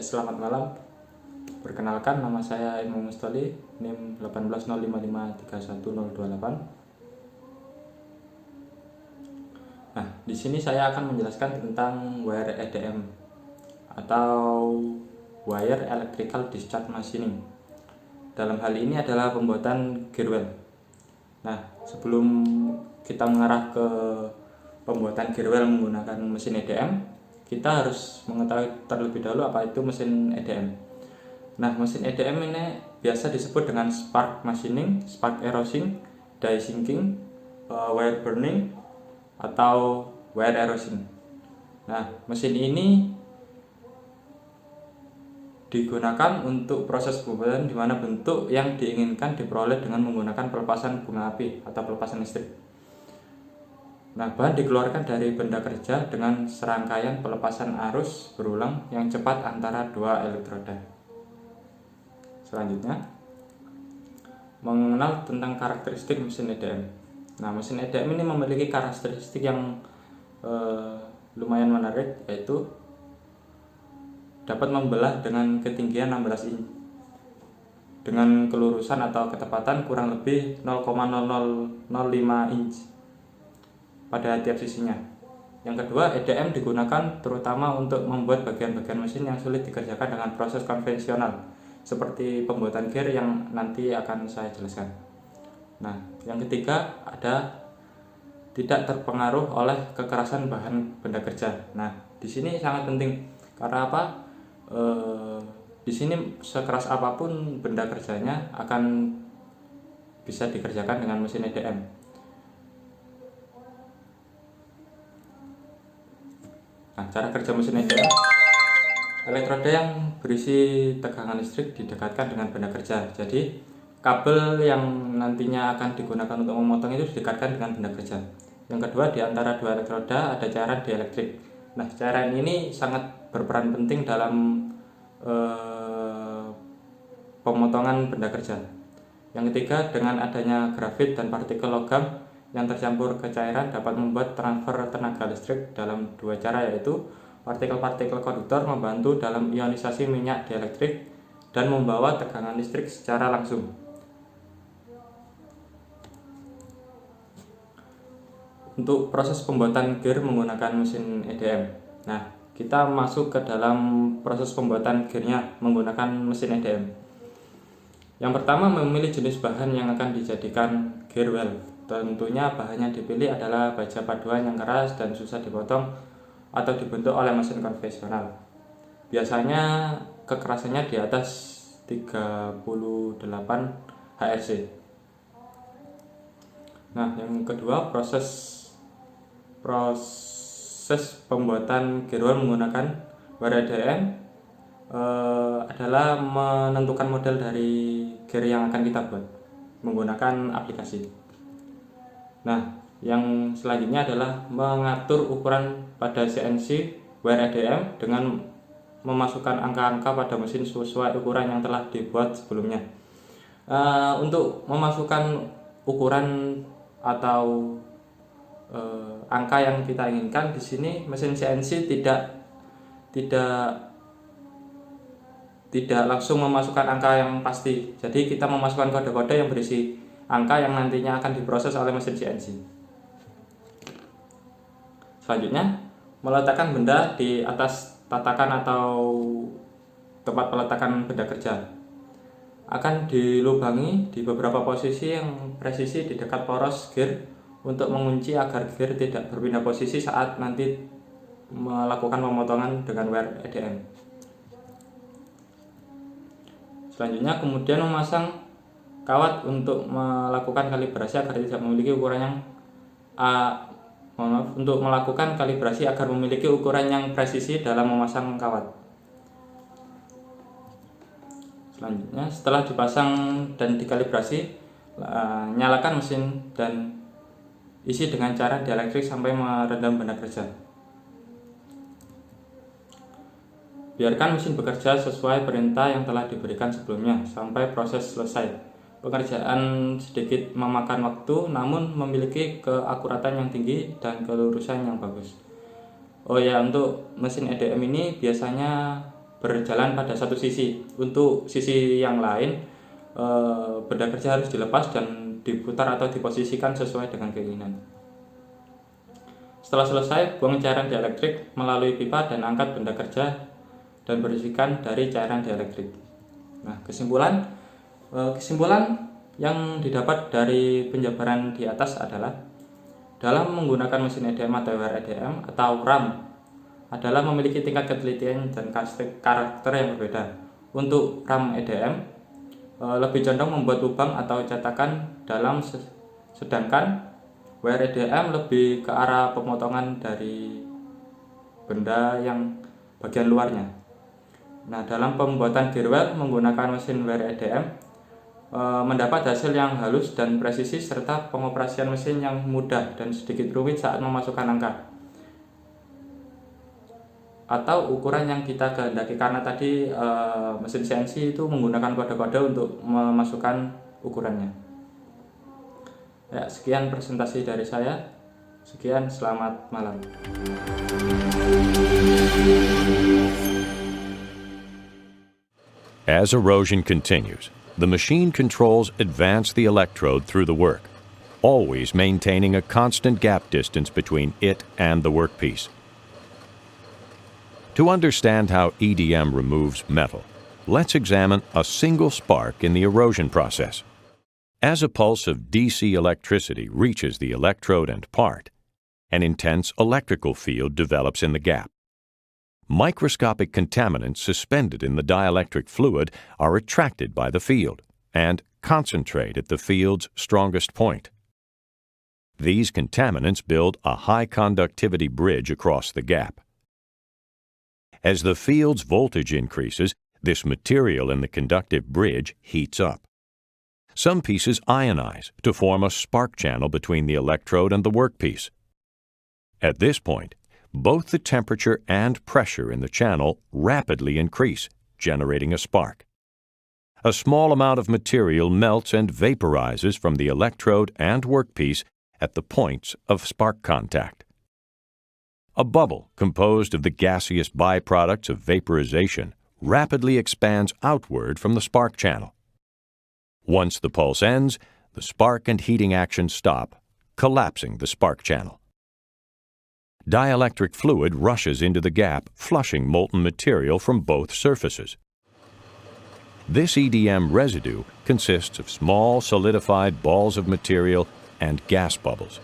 selamat malam. Perkenalkan, nama saya Imam Mustoli, NIM 18055310028. Nah, di sini saya akan menjelaskan tentang wire EDM atau wire electrical discharge machining. Dalam hal ini adalah pembuatan gear well. Nah, sebelum kita mengarah ke pembuatan gear well menggunakan mesin EDM, kita harus mengetahui terlebih dahulu apa itu mesin EDM. Nah, mesin EDM ini biasa disebut dengan spark machining, spark erosion, die sinking, wire burning, atau wire erosion. Nah, mesin ini digunakan untuk proses pembuatan di mana bentuk yang diinginkan diperoleh dengan menggunakan pelepasan bunga api atau pelepasan listrik. Nah, bahan dikeluarkan dari benda kerja dengan serangkaian pelepasan arus berulang yang cepat antara dua elektroda. Selanjutnya, mengenal tentang karakteristik mesin EDM. Nah, mesin EDM ini memiliki karakteristik yang lumayan menarik, yaitu dapat membelah dengan ketinggian 16 in dengan kelurusan atau ketepatan kurang lebih 0,0005 inch pada tiap sisinya. Yang kedua, EDM digunakan terutama untuk membuat bagian-bagian mesin yang sulit dikerjakan dengan proses konvensional, seperti pembuatan gear yang nanti akan saya jelaskan. Nah, yang ketiga, ada tidak terpengaruh oleh kekerasan bahan benda kerja. Nah, di sini sangat penting karena apa? Di sini sekeras apapun benda kerjanya akan bisa dikerjakan dengan mesin EDM. Nah, cara kerja mesin EDM, elektroda yang berisi tegangan listrik didekatkan dengan benda kerja. Jadi kabel yang nantinya akan digunakan untuk memotong itu didekatkan dengan benda kerja. Yang kedua, di antara dua elektroda ada cairan dielektrik. Nah, cairan ini sangat berperan penting dalam pemotongan benda kerja. Yang ketiga, dengan adanya grafit dan partikel logam yang tercampur ke cairan dapat membuat transfer tenaga listrik dalam dua cara, yaitu partikel-partikel konduktor membantu dalam ionisasi minyak dielektrik dan membawa tegangan listrik secara langsung. Untuk proses pembuatan gear menggunakan mesin EDM. Nah, kita masuk ke dalam proses pembuatan gearnya menggunakan mesin EDM. Yang pertama, memilih jenis bahan yang akan dijadikan gear well. Tentunya bahan yang dipilih adalah baja paduan yang keras dan susah dipotong atau dibentuk oleh mesin konvensional. Biasanya kekerasannya di atas 38 HRC. Nah, yang kedua, proses pembuatan gear well menggunakan wire EDM adalah menentukan model dari gear yang akan kita buat menggunakan aplikasi. Nah, yang selanjutnya adalah mengatur ukuran pada CNC wire EDM dengan memasukkan angka-angka pada mesin sesuai ukuran yang telah dibuat sebelumnya. Untuk memasukkan ukuran atau angka yang kita inginkan, di sini mesin CNC tidak langsung memasukkan angka yang pasti. Jadi kita memasukkan kode-kode yang berisi angka yang nantinya akan diproses oleh mesin CNC. Selanjutnya, meletakkan benda di atas tatakan atau tempat peletakan benda kerja. Akan dilubangi di beberapa posisi yang presisi di dekat poros gear untuk mengunci agar gear tidak berpindah posisi saat nanti melakukan pemotongan dengan wire EDM. Selanjutnya, kemudian memasang kawat untuk melakukan kalibrasi agar tidak memiliki ukuran yang untuk melakukan kalibrasi agar memiliki ukuran yang presisi dalam memasang kawat. Selanjutnya, setelah dipasang dan dikalibrasi, nyalakan mesin dan isi dengan cara dielektrik sampai merendam benda kerja. Biarkan mesin bekerja sesuai perintah yang telah diberikan sebelumnya sampai proses selesai. Pekerjaan sedikit memakan waktu, namun memiliki keakuratan yang tinggi dan kelurusan yang bagus. Oh ya, untuk mesin EDM ini biasanya berjalan pada satu sisi. Untuk sisi yang lain, benda kerja harus dilepas dan diputar atau diposisikan sesuai dengan keinginan. Setelah selesai, buang cairan dielektrik melalui pipa dan angkat benda kerja dan bersihkan dari cairan dielektrik. Nah, kesimpulan yang didapat dari penjabaran di atas adalah dalam menggunakan mesin EDM atau wire EDM atau RAM adalah memiliki tingkat ketelitian dan karakter yang berbeda. Untuk RAM EDM lebih condong membuat lubang atau cetakan dalam, sedangkan wire EDM lebih ke arah pemotongan dari benda yang bagian luarnya. Nah, dalam pembuatan gear well menggunakan mesin wire EDM mendapat hasil yang halus dan presisi serta pengoperasian mesin yang mudah dan sedikit rumit saat memasukkan angka atau ukuran yang kita kehendaki, karena tadi mesin CNC itu menggunakan kode-kode untuk memasukkan ukurannya. Ya, sekian presentasi dari saya. Sekian, selamat malam. As erosion continues, the machine controls advance the electrode through the work, always maintaining a constant gap distance between it and the workpiece. To understand how EDM removes metal, let's examine a single spark in the erosion process. As a pulse of DC electricity reaches the electrode and part, an intense electrical field develops in the gap. Microscopic contaminants suspended in the dielectric fluid are attracted by the field and concentrate at the field's strongest point. These contaminants build a high conductivity bridge across the gap. As the field's voltage increases, this material in the conductive bridge heats up. Some pieces ionize to form a spark channel between the electrode and the workpiece. At this point, both the temperature and pressure in the channel rapidly increase, generating a spark. A small amount of material melts and vaporizes from the electrode and workpiece at the points of spark contact. A bubble composed of the gaseous byproducts of vaporization rapidly expands outward from the spark channel. Once the pulse ends, the spark and heating action stop, collapsing the spark channel. Dielectric fluid rushes into the gap, flushing molten material from both surfaces. This EDM residue consists of small solidified balls of material and gas bubbles,